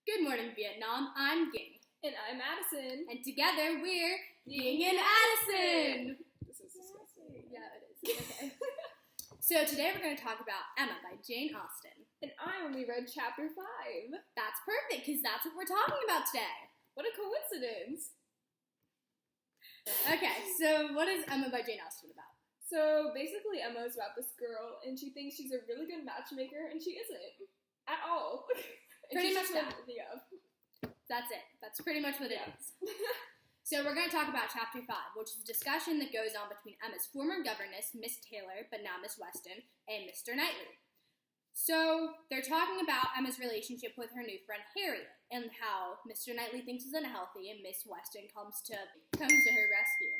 Good morning, Vietnam. I'm Ging. And I'm Addison. And together we're Ging and Addison. This is disgusting. Yeah, it is. Okay. So today we're going to talk about Emma by Jane Austen. And I only read chapter 5. That's perfect, because that's what we're talking about today. What a coincidence. Okay, so what is Emma by Jane Austen about? So basically Emma is about this girl, and she thinks she's a really good matchmaker, and she isn't. At all. Pretty much that. Yeah. That's it. That's pretty much what it is. So we're going to talk about Chapter 5, which is a discussion that goes on between Emma's former governess, Miss Taylor, but now Miss Weston, and Mr. Knightley. So they're talking about Emma's relationship with her new friend Harriet, and how Mr. Knightley thinks is unhealthy, and Miss Weston comes to her rescue.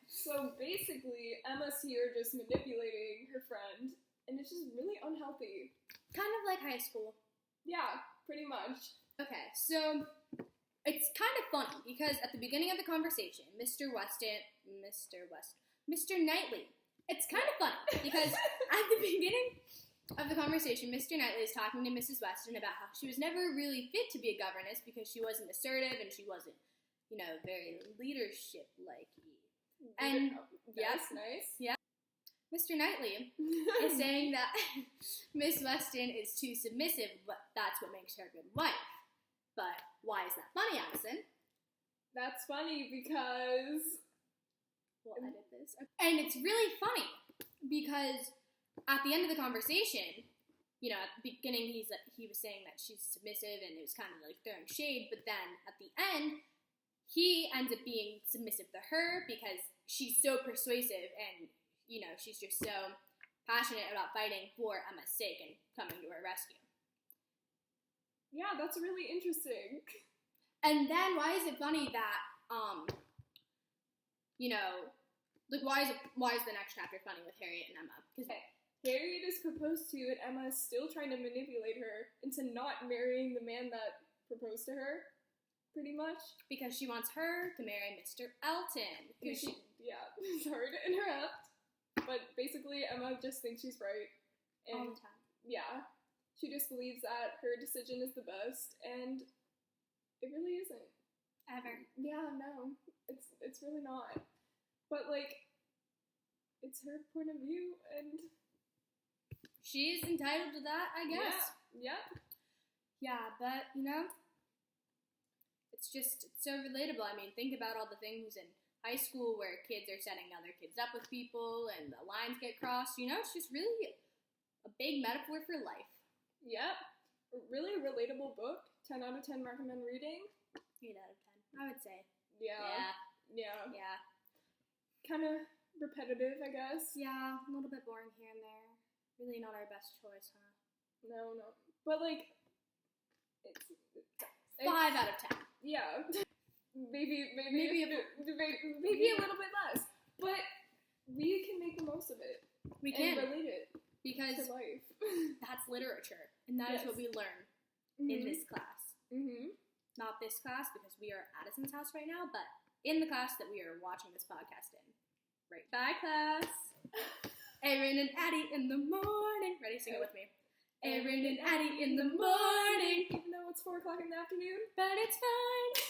So basically, Emma's here just manipulating her friend, and it's just really unhealthy. Kind of like high school. Yeah, pretty much. Okay, so it's kind of funny because at the beginning of the conversation, Mr. Knightley, it's kind of funny because at the beginning of the conversation, Mr. Knightley is talking to Mrs. Weston about how she was never really fit to be a governess because she wasn't assertive and she wasn't, very leadership-like-y. And that's nice. Yeah. Mr. Knightley is saying that Miss Weston is too submissive, but that's what makes her a good wife. But why is that funny, Addison? That's funny because... We'll edit this. And it's really funny because at the end of the conversation, at the beginning he was saying that she's submissive and it was kind of like throwing shade, but then at the end, he ends up being submissive to her because she's so persuasive and she's just so passionate about fighting for Emma's sake and coming to her rescue. Yeah, that's really interesting. And then why is it funny that, why is the next chapter funny with Harriet and Emma? Because Harriet is proposed to and Emma is still trying to manipulate her into not marrying the man that proposed to her, pretty much. Because she wants her to marry Mr. Elton. Sorry to interrupt. But basically, Emma just thinks she's right. And all the time. Yeah. She just believes that her decision is the best, and it really isn't. Ever. Yeah, no. It's really not. But, it's her point of view, and... She's entitled to that, I guess. Yeah. Yeah, but, it's so relatable. I mean, think about all the things in high school where kids are setting other kids up with people and the lines get crossed, it's just really a big metaphor for life. Yep. Really relatable book. 10 out of 10 recommend reading. 8 out of 10, I would say. Yeah. Kind of repetitive, I guess. Yeah, a little bit boring here and there. Really not our best choice, huh? No. But, it's 5 out of 10. Yeah. Maybe a little bit less, but we can make the most of it. We can relate it because to life. That's literature, and that is what we learn in this class. Mm-hmm. Not this class because we are at Addison's house right now, but in the class that we are watching this podcast in. Right, bye class. Erin and Addy in the morning. Ready? Sing it with me. Erin and Addy in the morning. Even though it's 4 o'clock in the afternoon, but it's fine.